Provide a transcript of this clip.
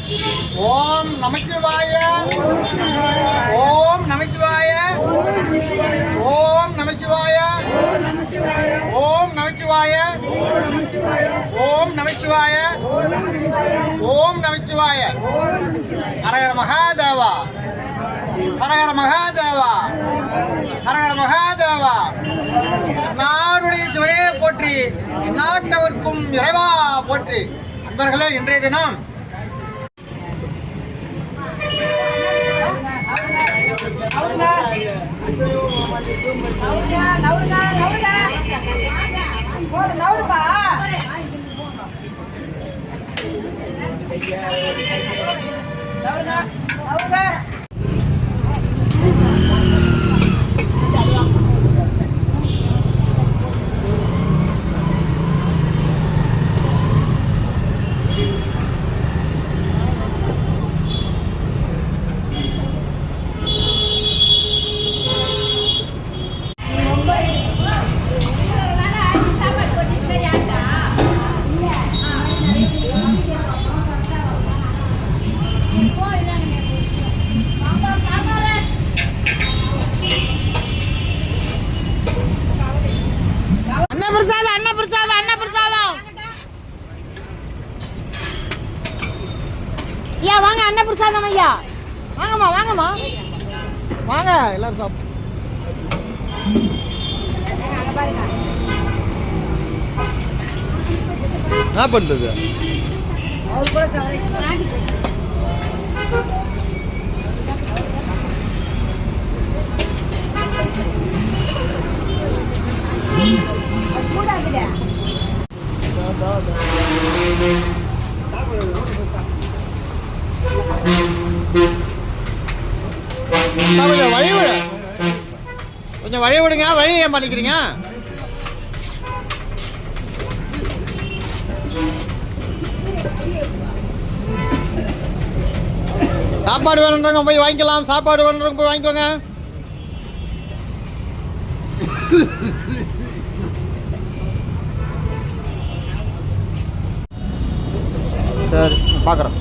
ஓம் நமச்சிவாய. ஓம் நமச்சிவாய. ஓம் நமச்சிவாய. ஓம் நமச்சிவாய. ஓம் நமச்சிவாய. ஓம் நமச்சிவாய. ஹரஹர மகாதேவா. ஹரஹர மகாதேவா. ஹரஹர மகாதேவா. நாடுடைய சிவனே போற்றி, நாட்டவர்க்கும் இறைவா போற்றி. நண்பர்களே, இன்றைய தினம் ஐயா வாங்க, அன்னபிரசாதம் ஐயா. வாங்கம்மா வாங்கம்மா வாங்க, எல்லாரும் சாப்பிடு. என்ன பண்ணுறது? கொஞ்சம் வழி விடுங்க. வழி ஏன் பண்ணிக்கிறீங்க? சாப்பாடு வேணுன்றவங்க போய் வாங்கிக்கலாம். சாப்பாடு வேணுன்றவங்க போய் வாங்கிக்கோங்க. சரி, பார்க்குறேன்.